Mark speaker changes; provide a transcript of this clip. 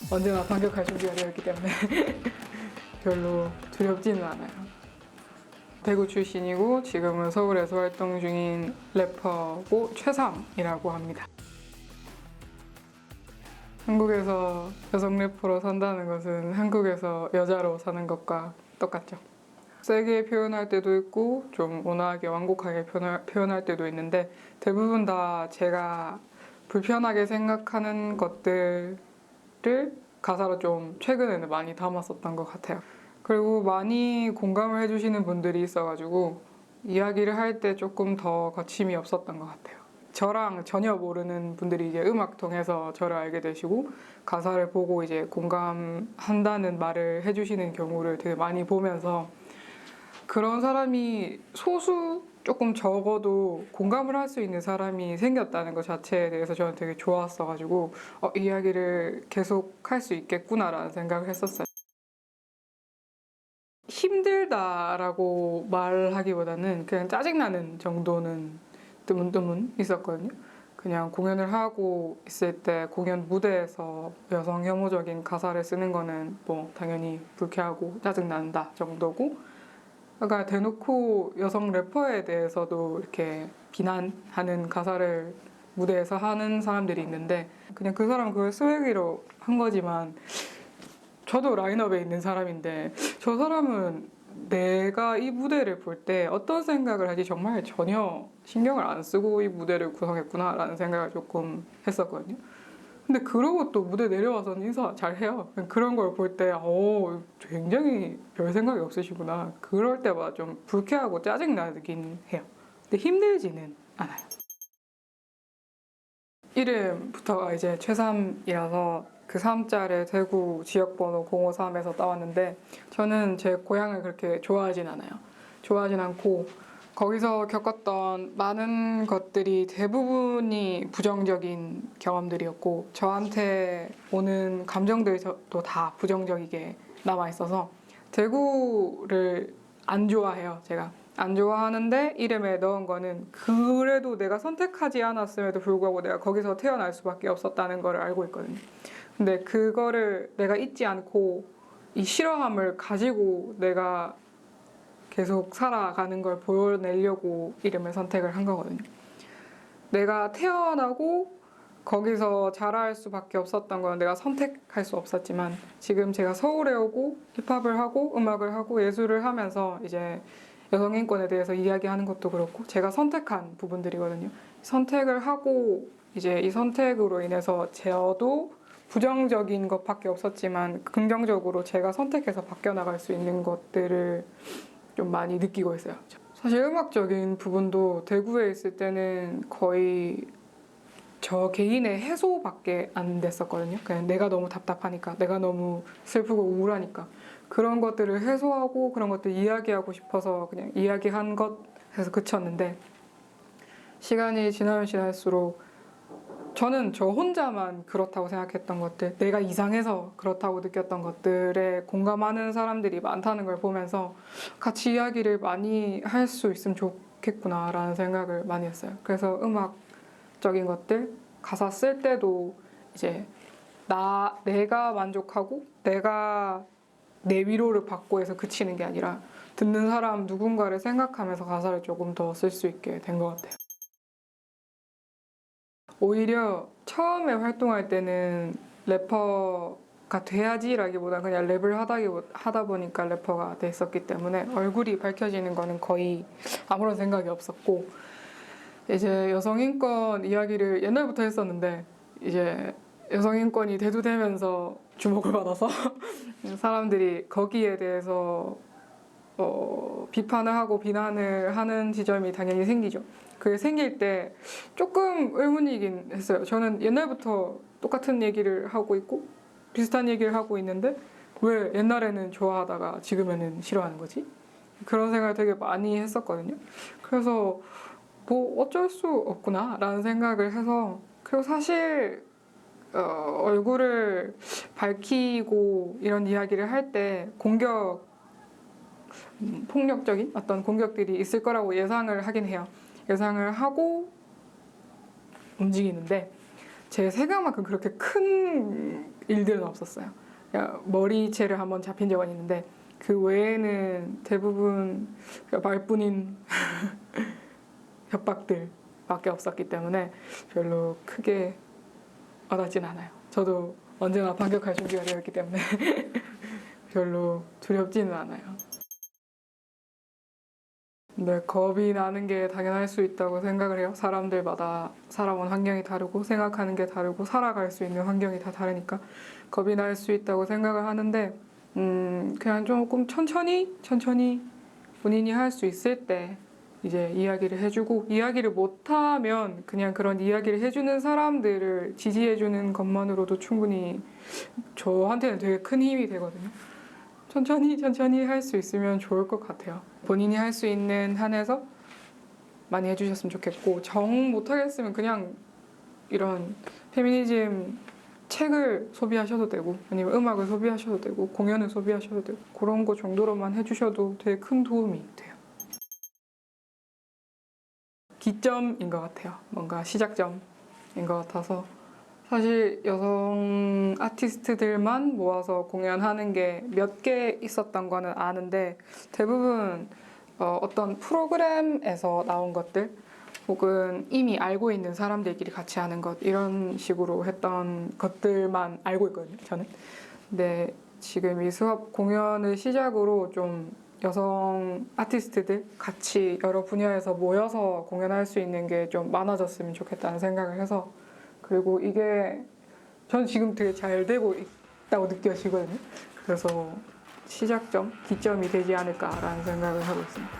Speaker 1: 언제나 반격할 준비가 되어 있기 때문에 별로 두렵지는 않아요. 대구 출신이고 지금은 서울에서 활동 중인 래퍼고 최삼이라고 합니다. 한국에서 여성 래퍼로 산다는 것은 한국에서 여자로 사는 것과 똑같죠. 세게 표현할 때도 있고 좀 온화하게 완곡하게 표현할 때도 있는데 대부분 다 제가 불편하게 생각하는 것들을 가사로 좀 최근에는 많이 담았었던 것 같아요. 그리고 많이 공감을 해주시는 분들이 있어가지고 이야기를 할 때 조금 더 거침이 없었던 것 같아요. 저랑 전혀 모르는 분들이 이제 음악 통해서 저를 알게 되시고 가사를 보고 이제 공감한다는 말을 해주시는 경우를 되게 많이 보면서 그런 사람이 소수 조금 적어도 공감을 할 수 있는 사람이 생겼다는 것 자체에 대해서 저는 되게 좋았어가지고 이야기를 계속 할 수 있겠구나라는 생각을 했었어요. 힘들다라고 말하기보다는 그냥 짜증나는 정도는 드문드문 있었거든요. 그냥 공연을 하고 있을 때 공연 무대에서 여성 혐오적인 가사를 쓰는 거는 뭐 당연히 불쾌하고 짜증난다 정도고, 그러니까 대놓고 여성 래퍼에 대해서도 이렇게 비난하는 가사를 무대에서 하는 사람들이 있는데 그냥 그 사람은 그걸 스웨기로 한 거지만 저도 라인업에 있는 사람인데 저 사람은 내가 이 무대를 볼 때 어떤 생각을 하지 정말 전혀 신경을 안 쓰고 이 무대를 구성했구나라는 생각을 조금 했었거든요. 근데 그러고 또 무대 내려와서는 인사 잘 해요. 그런 걸 볼 때 굉장히 별 생각이 없으시구나. 그럴 때마다 좀 불쾌하고 짜증나긴 해요. 근데 힘들지는 않아요. 이름부터가 이제 최삼이라서 그 3자를 대구 지역번호 053에서 따왔는데 저는 제 고향을 그렇게 좋아하진 않아요. 좋아하진 않고 거기서 겪었던 많은 것들이 대부분이 부정적인 경험들이었고 저한테 오는 감정들도 다 부정적이게 남아있어서 대구를 안 좋아해요, 제가. 안 좋아하는데 이름에 넣은 거는 그래도 내가 선택하지 않았음에도 불구하고 내가 거기서 태어날 수밖에 없었다는 걸 알고 있거든요. 근데 그거를 내가 잊지 않고 이 싫어함을 가지고 내가 계속 살아가는 걸 보여내려고 이름을 선택을 한 거거든요. 내가 태어나고 거기서 자랄 수밖에 없었던 건 내가 선택할 수 없었지만 지금 제가 서울에 오고 힙합을 하고 음악을 하고 예술을 하면서 이제 여성 인권에 대해서 이야기하는 것도 그렇고 제가 선택한 부분들이거든요. 선택을 하고 이제 이 선택으로 인해서 저도 부정적인 것밖에 없었지만 긍정적으로 제가 선택해서 바뀌어 나갈 수 있는 것들을 좀 많이 느끼고 있어요. 사실 음악적인 부분도 대구에 있을 때는 거의 저 개인의 해소밖에 안 됐었거든요. 그냥 내가 너무 답답하니까, 내가 너무 슬프고 우울하니까 그런 것들을 해소하고 그런 것들 이야기하고 싶어서 그냥 이야기한 것 해서 그쳤는데 시간이 지나면 지날수록 저는 저 혼자만 그렇다고 생각했던 것들, 내가 이상해서 그렇다고 느꼈던 것들에 공감하는 사람들이 많다는 걸 보면서 같이 이야기를 많이 할 수 있으면 좋겠구나라는 생각을 많이 했어요. 그래서 음악적인 것들, 가사 쓸 때도 이제 내가 만족하고 내가 내 위로를 받고 해서 그치는 게 아니라 듣는 사람 누군가를 생각하면서 가사를 조금 더 쓸 수 있게 된 것 같아요. 오히려 처음에 활동할 때는 래퍼가 돼야지라기보다 그냥 랩을 하다 보니까 래퍼가 됐었기 때문에 얼굴이 밝혀지는 거는 거의 아무런 생각이 없었고 이제 여성인권 이야기를 옛날부터 했었는데 이제 여성인권이 대두되면서 주목을 받아서 사람들이 거기에 대해서 비판을 하고 비난을 하는 지점이 당연히 생기죠. 그게 생길 때 조금 의문이긴 했어요. 저는 옛날부터 똑같은 얘기를 하고 있고 비슷한 얘기를 하고 있는데 왜 옛날에는 좋아하다가 지금에는 싫어하는 거지? 그런 생각을 되게 많이 했었거든요. 그래서 뭐 어쩔 수 없구나 라는 생각을 해서 그리고 사실 얼굴을 밝히고 이런 이야기를 할 때 폭력적인 어떤 공격들이 있을 거라고 예상을 하긴 해요. 예상을 하고 움직이는데 제 생각만큼 그렇게 큰 일들은 없었어요. 그냥 머리채를 한번 잡힌 적은 있는데 그 외에는 대부분 말뿐인 협박들밖에 없었기 때문에 별로 크게 와닿진 않아요. 저도 언제나 반격할 준비가 되어 있기 때문에 별로 두렵지는 않아요. 근데 겁이 나는 게 당연할 수 있다고 생각을 해요. 사람들마다 살아온 환경이 다르고 생각하는 게 다르고 살아갈 수 있는 환경이 다 다르니까 겁이 날 수 있다고 생각을 하는데 그냥 조금 천천히 본인이 할 수 있을 때 이제 이야기를 해주고 이야기를 못하면 그냥 그런 이야기를 해주는 사람들을 지지해주는 것만으로도 충분히 저한테는 되게 큰 힘이 되거든요. 천천히 할 수 있으면 좋을 것 같아요. 본인이 할 수 있는 한에서 많이 해주셨으면 좋겠고 정 못하겠으면 그냥 이런 페미니즘 책을 소비하셔도 되고 아니면 음악을 소비하셔도 되고 공연을 소비하셔도 되고 그런 거 정도로만 해주셔도 되게 큰 도움이 돼요. 기점인 것 같아요. 뭔가 시작점인 것 같아서 사실 여성 아티스트들만 모아서 공연하는 게 몇 개 있었던 거는 아는데 대부분 어떤 프로그램에서 나온 것들 혹은 이미 알고 있는 사람들끼리 같이 하는 것 이런 식으로 했던 것들만 알고 있거든요, 저는. 근데 지금 이 수업 공연을 시작으로 좀 여성 아티스트들 같이 여러 분야에서 모여서 공연할 수 있는 게 좀 많아졌으면 좋겠다는 생각을 해서 그리고 이게 저는 지금 되게 잘 되고 있다고 느껴지거든요. 그래서 시작점, 기점이 되지 않을까라는 생각을 하고 있습니다.